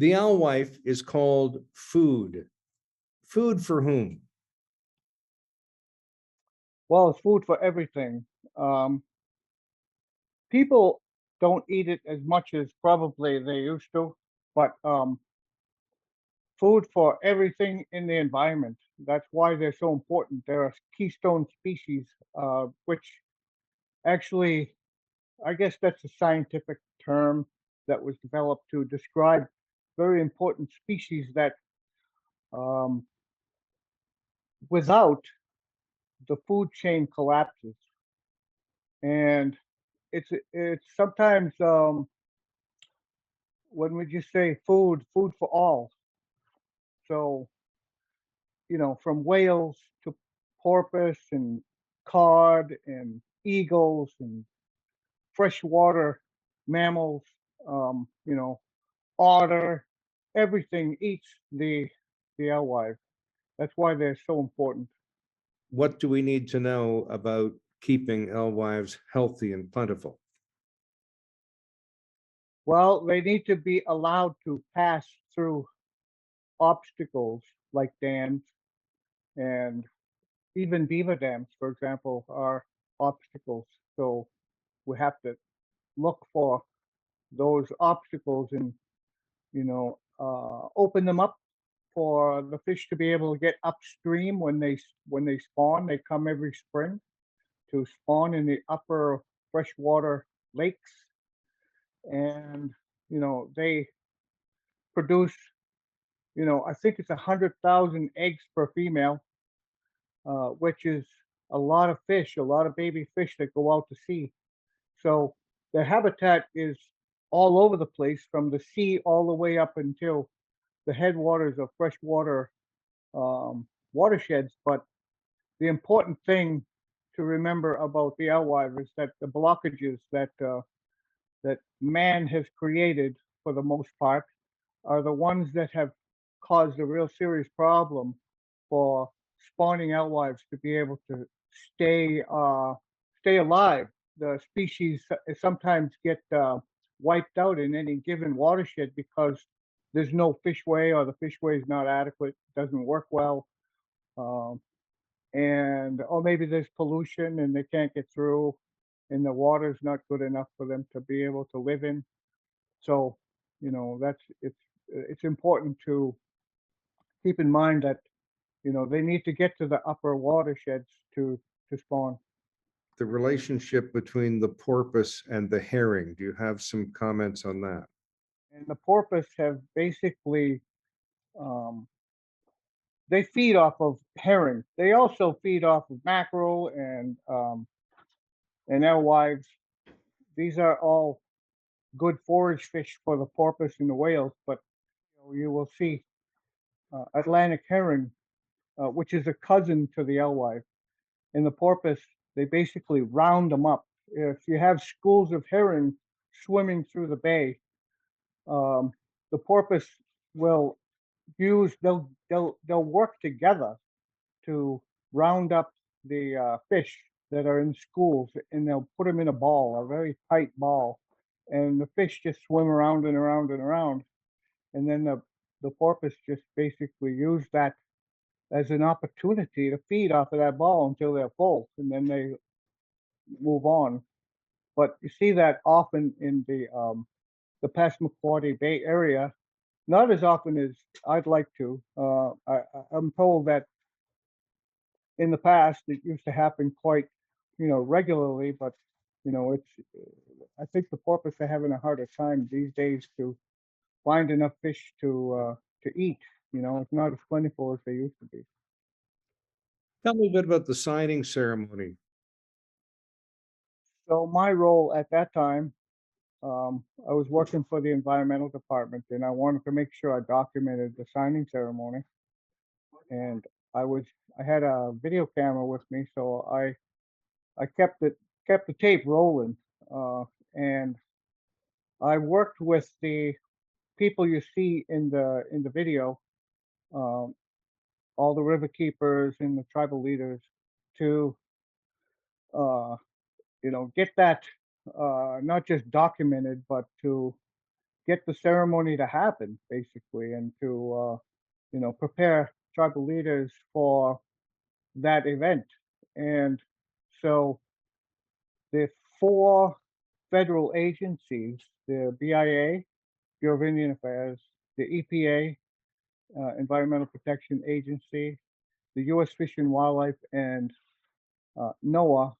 The alewife is called food. Food for whom? Well, it's food for everything. Um, People don't eat it as much as probably they used to, but food for everything in the environment. That's why they're so important. They're a keystone species, which actually, I guess that's a scientific term that was developed to describe very important species that um, without the food chain collapses. And it's sometimes when we just say food for all. So from whales to porpoise and cod and eagles and freshwater mammals, um, you know, otter, everything eats the alewife. That's why they're so important. What do we need to know about keeping alewives healthy and plentiful? Well, they need to be allowed to pass through obstacles like dams and even beaver dams, for example, are obstacles. So we have to look for those obstacles and open them up for the fish to be able to get upstream when they spawn. They come every spring to spawn in the upper freshwater lakes, and they produce. I think it's 100,000 eggs per female, which is a lot of fish, a lot of baby fish that go out to sea. So their habitat is all over the place, from the sea all the way up until the headwaters of freshwater watersheds. But the important thing to remember about the alewife is that the blockages that man has created, for the most part, are the ones that have caused a real serious problem for spawning alewives to be able to stay stay alive. The species sometimes get wiped out in any given watershed because there's no fishway, or the fishway is not adequate, doesn't work well, um, and or maybe there's pollution and they can't get through, and the water's not good enough for them to be able to live in. So, that's it's important to keep in mind that they need to get to the upper watersheds to spawn. The relationship between the porpoise and the herring. Do you have some comments on that? And the porpoise have basically um, they feed off of herring. They also feed off of mackerel and alewives. These are all good forage fish for the porpoise and the whales, but you will see Atlantic herring, which is a cousin to the alewife, and the porpoise. They basically round them up. If you have schools of herring swimming through the bay, um, the porpoise will they'll work together to round up the fish that are in schools, and they'll put them in a ball, a very tight ball, and the fish just swim around and around and around, and then the porpoise just basically use that as an opportunity to feed off of that ball until they're full, and then they move on. But you see that often in the Passamaquoddy Bay area, not as often as I'd like to. I'm told that in the past it used to happen quite, regularly, but it's. I think the porpoise are having a harder time these days to find enough fish to eat. It's not as plentiful as they used to be. Tell me a bit about the signing ceremony. So my role at that time, I was working for the environmental department, and I wanted to make sure I documented the signing ceremony. And I was I had a video camera with me, so I kept the tape rolling, and I worked with the people you see in the video, um, all the river keepers and the tribal leaders, to get that not just documented, but to get the ceremony to happen, basically, and to prepare tribal leaders for that event. And so the four federal agencies, the BIA, Bureau of Indian Affairs, the EPA, Environmental Protection Agency, the U.S. Fish and Wildlife, and NOAA,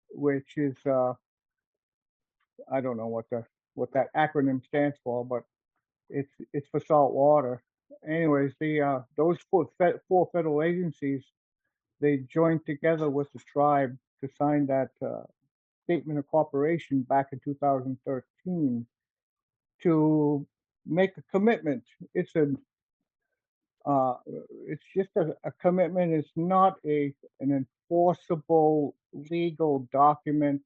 which is I don't know what that acronym stands for, but it's for salt water. Anyways, the those four federal agencies, they joined together with the tribe to sign that statement of cooperation back in 2013 to make a commitment. It's a uh, it's just a commitment. It's not an enforceable legal document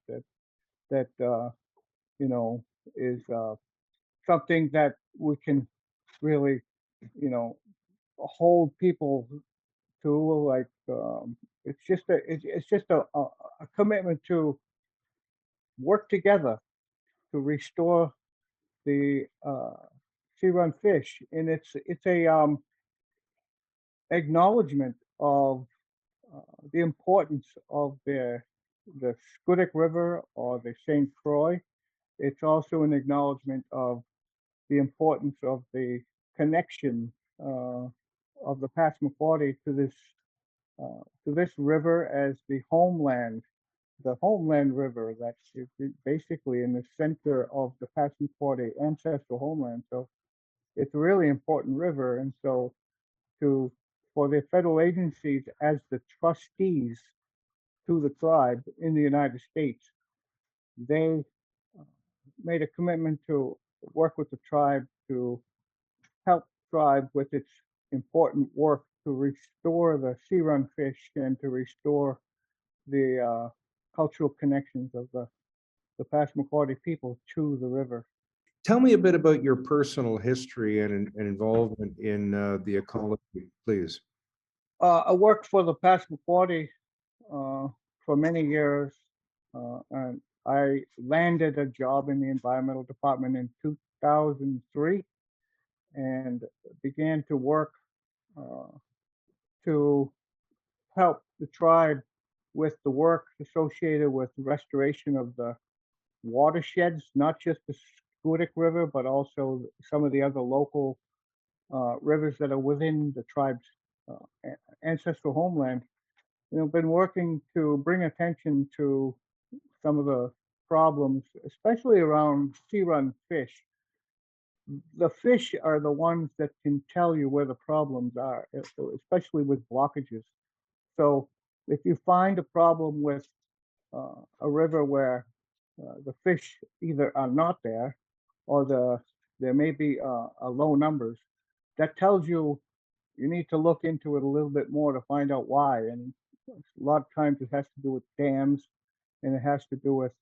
that you know is something that we can really you know hold people to. Like it's just a commitment to work together to restore the sea run fish, and it's a acknowledgement of the importance of the Skutik River or the St. Croix. It's also an acknowledgement of the importance of the connection of the Passamaquoddy to this river as the homeland river that's basically in the center of the Passamaquoddy ancestral homeland. So it's a really important river, and so to for the federal agencies as the trustees to the tribe in the United States, they uh, made a commitment to work with the tribe to help tribe with its important work to restore the sea run fish and to restore the cultural connections of the Passamaquoddy people to the river. Tell me a bit about your personal history and involvement in the ecology, please. I worked for the Passamaquoddy uh, for many years, and I landed a job in the environmental department in 2003 and began to work uh, to help the tribe with the work associated with restoration of the watersheds, not just the Skutik River, but also some of the other local rivers that are within the tribe's ancestral homeland. Been working to bring attention to some of the problems, especially around sea run fish. The fish are the ones that can tell you where the problems are, especially with blockages. So if you find a problem with a river where the fish either are not there or there may be low numbers, that tells you you need to look into it a little bit more to find out why. And a lot of times it has to do with dams, and it has to do with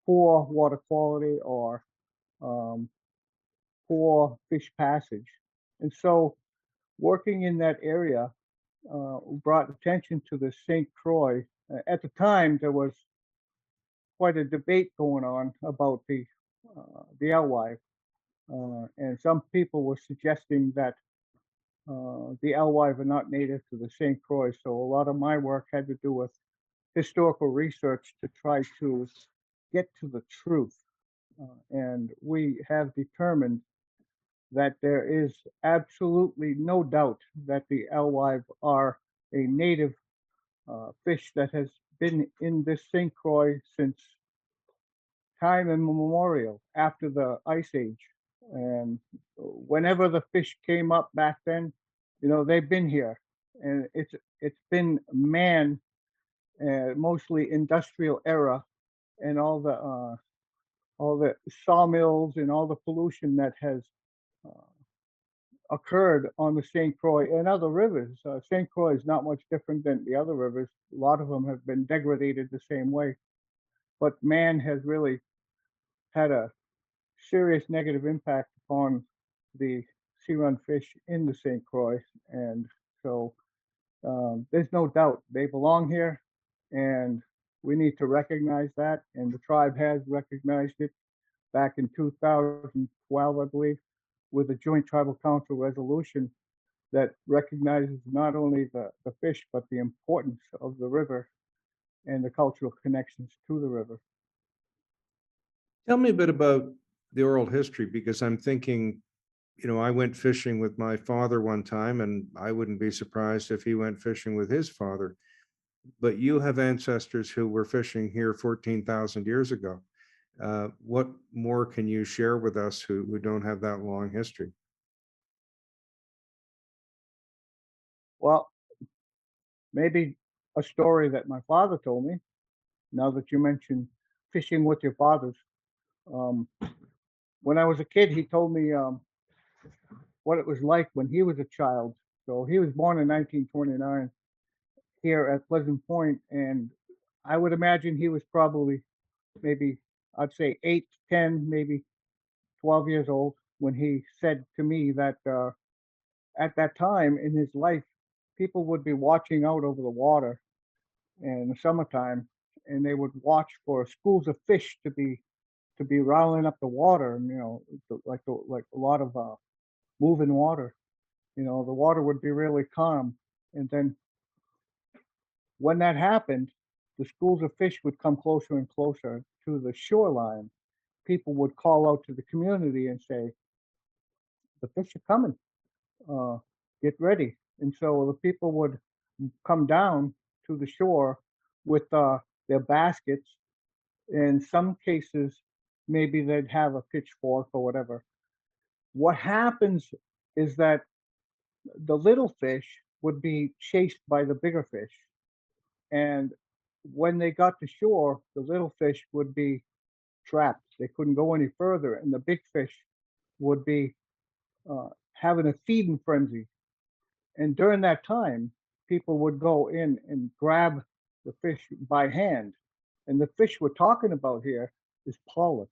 poor water quality or um, poor fish passage. And so working in that area brought attention to the St. Croix. At the time, there was quite a debate going on about the alewife, and some people were suggesting that the alewife are not native to the St. Croix. So a lot of my work had to do with historical research to try to get to the truth. And we have determined that there is absolutely no doubt that the alewife are a native fish that has been in this St. Croix since time immemorial after the Ice Age. And whenever the fish came up back then, they've been here. And it's been man, mostly industrial era, and all the sawmills and all the pollution that has uh, occurred on the St. Croix and other rivers. St. Croix is not much different than the other rivers. A lot of them have been degraded the same way, but man has really had a serious negative impact upon the sea run fish in the St. Croix. And so there's no doubt they belong here, and we need to recognize that. And the tribe has recognized it. back in 2012, I believe, with a joint tribal council resolution that recognizes not only the fish, but the importance of the river and the cultural connections to the river. Tell me a bit about the oral history because I'm thinking, I went fishing with my father one time, and I wouldn't be surprised if he went fishing with his father. But you have ancestors who were fishing here 14,000 years ago. What more can you share with us who don't have that long history? Well, maybe a story that my father told me, now that you mentioned fishing with your fathers. Um, when I was a kid, he told me what it was like when he was a child. So he was born in 1929 here at Pleasant Point, and I would imagine he was probably maybe, I'd say 8, 10, maybe 12 years old when he said to me that at that time in his life, people would be watching out over the water in the summertime, and they would watch for schools of fish to be riling up the water, and like a lot of moving water. The water would be really calm, and then when that happened, the schools of fish would come closer and closer to the shoreline. People would call out to the community and say, "The fish are coming. Uh, get ready." And so the people would come down to the shore with their baskets. In some cases, maybe they'd have a pitchfork or whatever. What happens is that the little fish would be chased by the bigger fish. And when they got to shore, the little fish would be trapped. They couldn't go any further. And the big fish would be having a feeding frenzy. And during that time, people would go in and grab the fish by hand. And the fish we're talking about here is pollock.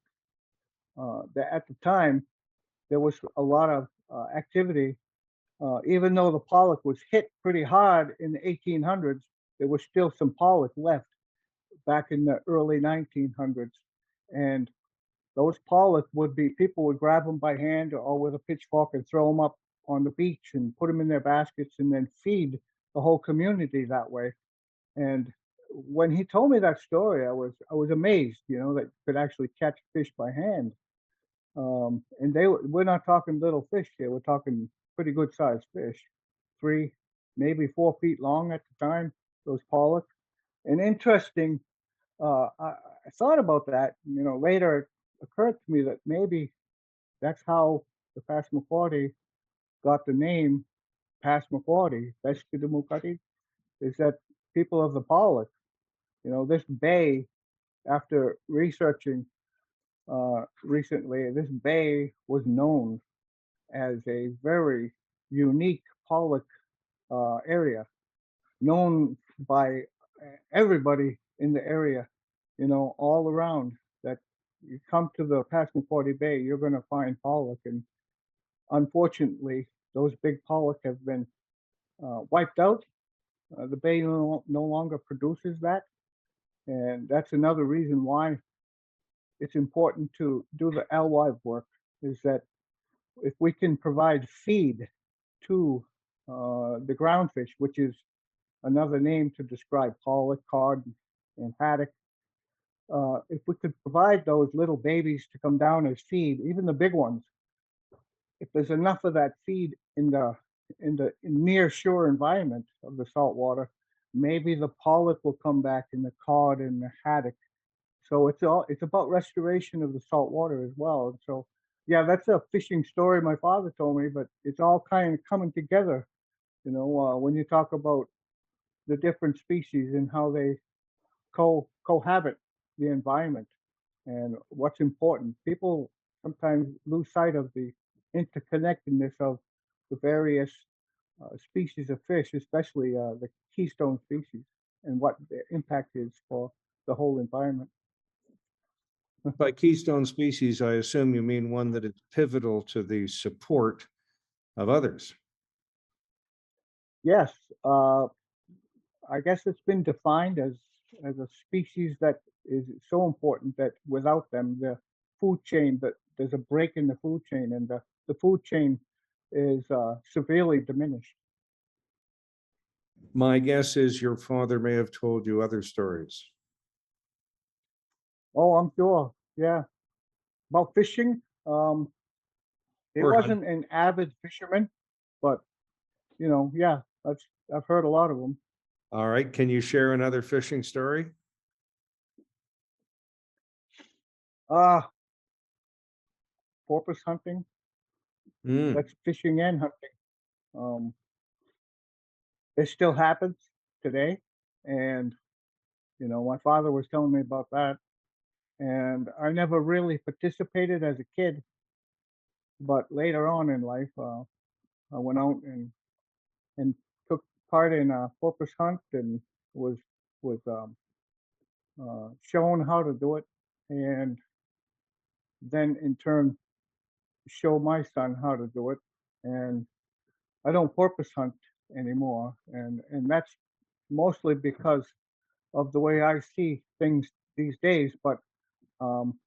At the time, there was a lot of activity. Even though the pollock was hit pretty hard in the 1800s, there was still some pollock left back in the early 1900s. And those pollock would be, people would grab them by hand or with a pitchfork and throw them up on the beach and put them in their baskets and then feed the whole community that way. And when he told me that story, I was amazed, that you could actually catch fish by hand. And we're not talking little fish here. We're talking pretty good sized fish, 3, maybe 4 feet long at the time. Those pollock. And interesting, I thought about that. Later it occurred to me that maybe that's how the Passamaquoddy got the name Passamaquoddy, Peskotomuhkati, is that people of the pollock. This bay, after researching recently, this bay was known as a very unique pollock area, known by everybody in the area, all around. That you come to the Passamaquoddy Bay, you're going to find pollock, and unfortunately, those big pollock have been wiped out. The bay no longer produces that, and that's another reason why it's important to do the alewife work. Is that if we can provide feed to the groundfish, which is another name to describe pollock, cod, and haddock. If we could provide those little babies to come down as feed, even the big ones, if there's enough of that feed in the near shore environment of the saltwater, maybe the pollock will come back in the cod and the haddock. So it's about restoration of the salt water as well. And so yeah, that's a fishing story my father told me, but it's all kind of coming together. When you talk about the different species and how they cohabit the environment and what's important. People sometimes lose sight of the interconnectedness of the various species of fish, especially the keystone species, and what the impact is for the whole environment. By keystone species, I assume you mean one that is pivotal to the support of others. Yes, I guess it's been defined as a species that is so important that without them, food chain, that there's a break in the food chain, and the food chain is severely diminished. My guess is your father may have told you other stories. Oh, I'm sure. Yeah. About fishing, he Or hunt. wasn't an avid fisherman, but yeah, I've heard a lot of them. All right. Can you share another fishing story? Ah, porpoise hunting. Mm. That's fishing and hunting. Um, it still happens today, and my father was telling me about that, and I never really participated as a kid, but later on in life, I went out and took part in a porpoise hunt and was was shown how to do it, and then in turn show my son how to do it. And I don't porpoise hunt anymore, and that's mostly because of the way I see things these days. But um,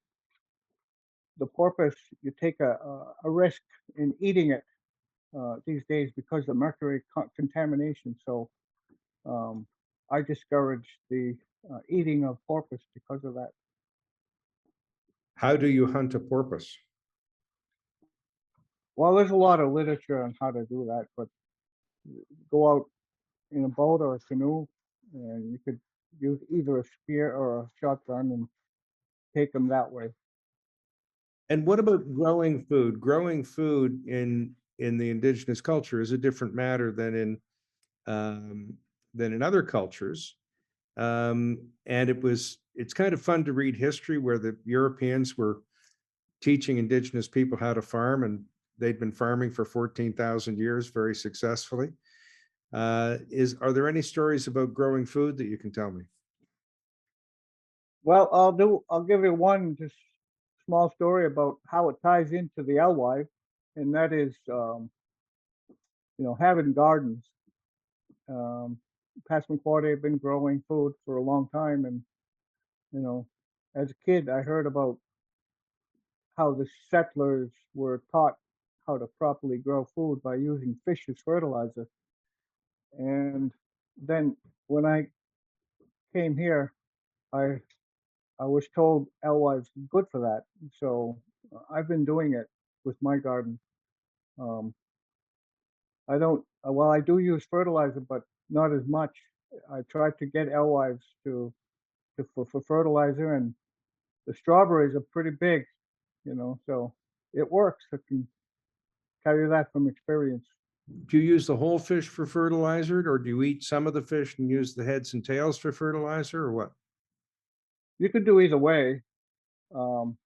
the porpoise, you take a risk in eating it these days because of mercury contamination. So um, I discourage the eating of porpoise because of that. How do you hunt a porpoise? Well, there's a lot of literature on how to do that, but go out in a boat or a canoe, and you could use either a spear or a shotgun and take them that way. And what about growing food? Growing food in the indigenous culture is a different matter um, than in other cultures. And it's kind of fun to read history where the Europeans were teaching indigenous people how to farm, and they'd been farming for 14,000 years very successfully. Are there any stories about growing food that you can tell me? Well, I'll give you one just small story about how it ties into the alewife, and that is, having gardens. Um, Passamaquoddy have been growing food for a long time, and you know, as a kid, I heard about how the settlers were taught how to properly grow food by using fish as fertilizer. And then when I came here, I I was told alewives good for that. So I've been doing it with my garden. Um, I don't. Well, I do use fertilizer, but not as much. I tried to get alewives for fertilizer, and the strawberries are pretty big, so it works. I can tell you that from experience. Do you use the whole fish for fertilizer, or do you eat some of the fish and use the heads and tails for fertilizer, or what? You could do either way. Um,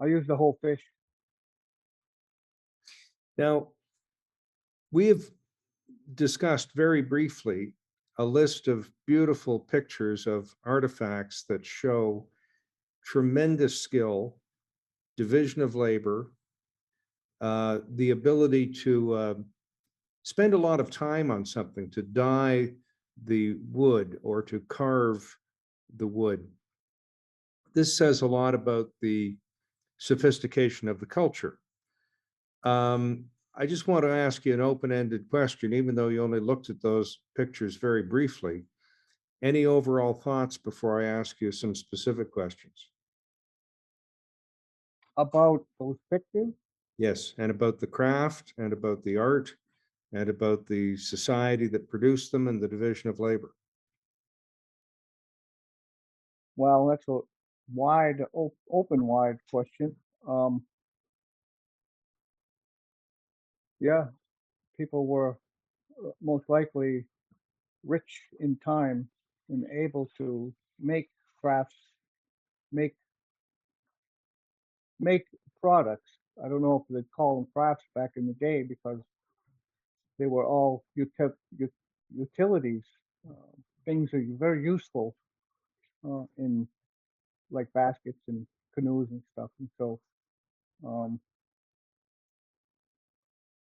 I use the whole fish. Now, we have discussed very briefly a list of beautiful pictures of artifacts that show tremendous skill, division of labor, the ability to spend a lot of time on something, to dye the wood or to carve the wood. This says a lot about the sophistication of the culture. I just want to ask you an open-ended question, even though you only looked at those pictures very briefly. Any overall thoughts before I ask you some specific questions? About those pictures, Yes, and about the craft and about the art and about the society that produced them and the division of labor. well, that's a open, wide question. Um, yeah, people were most likely rich in time and able to make crafts, make make products. I don't know if they'd call them crafts back in the day because they were all utilities, uh, things that are very useful in like baskets and canoes and stuff. And so um,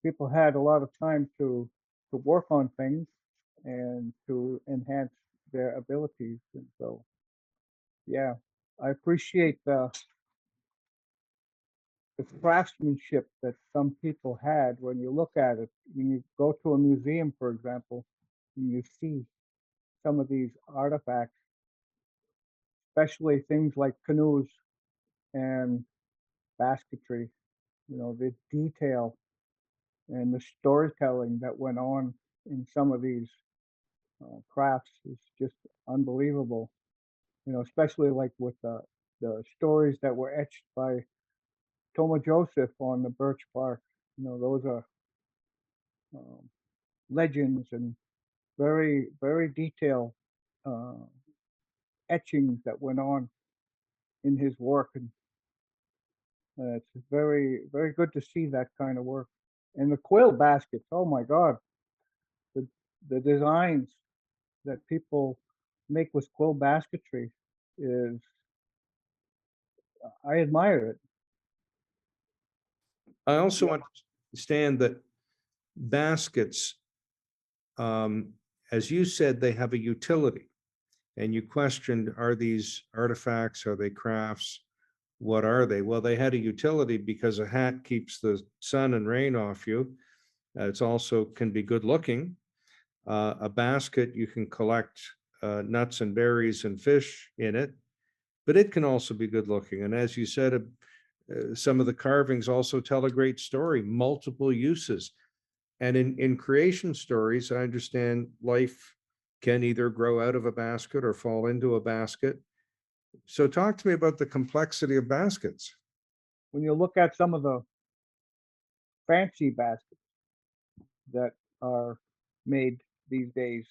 people had a lot of time to work on things and to enhance their abilities. And so, yeah, I appreciate the craftsmanship that some people had. When you look at it, when you go to a museum, for example, and you see some of these artifacts, especially things like canoes and basketry, the detail and the storytelling that went on in some of these crafts is just unbelievable. Especially like with the stories that were etched by Toma Joseph on the birch bark. Those are um, legends and very, very detailed uh, etchings that went on in his work. And it's very, very good to see that kind of work. And the quill baskets, oh my God, the, the designs that people make with quill basketry is, I admire it. I also Yeah. understand that baskets, um, as you said, they have a utility. And you questioned, are these artifacts? Are they crafts? What are they? Well, they had a utility because a hat keeps the sun and rain off you. It's also can be good looking. A basket, you can collect nuts and berries and fish in it, but it can also be good looking. And as you said, some of the carvings also tell a great story, multiple uses. And in creation stories, I understand life can either grow out of a basket or fall into a basket. So talk to me about the complexity of baskets. When you look at some of the fancy baskets that are made these days,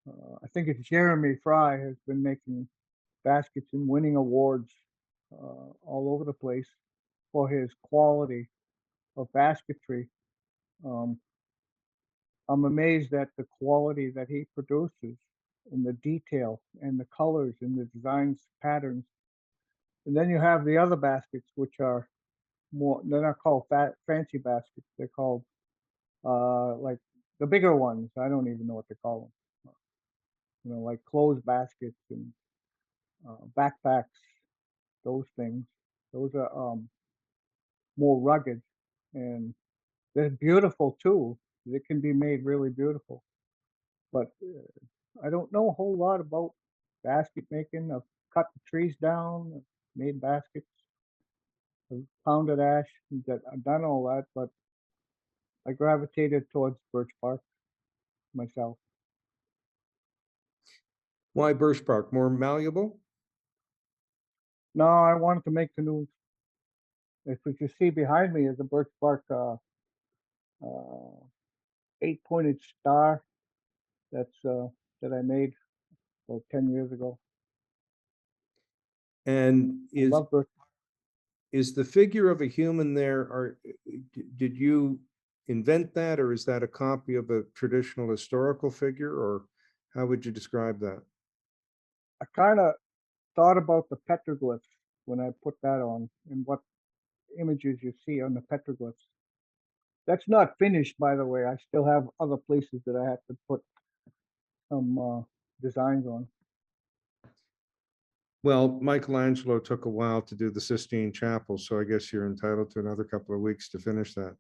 I think it's Jeremy Fry has been making baskets and winning awards all over the place for his quality of basketry. Um, I'm amazed at the quality that he produces and the detail and the colors and the designs, patterns. And then you have the other baskets, which are more, they're not called fancy baskets. They're called like the bigger ones. I don't even know what they call them. Like clothes baskets and backpacks, those things. Those are more rugged and they're beautiful too. They can be made really beautiful. But I don't know a whole lot about basket making. I've cut the trees down, I've made baskets, I've pounded ash, that I've done all that, but I gravitated towards birch bark myself. Why birch bark? More malleable? No, I wanted to make canoes. If what you see behind me is a birch bark uh, eight-pointed star that's that I made about 10 years ago. And I love birch. is the figure of a human there, or did you invent that, or is that a copy of a traditional historical figure, or how would you describe that? I kind of thought about the petroglyphs when I put that on and what images you see on the petroglyphs. That's not finished, by the way. I still have other places that I have to put some designs on. Well, Michelangelo took a while to do the Sistine Chapel, so I guess you're entitled to another couple of weeks to finish that.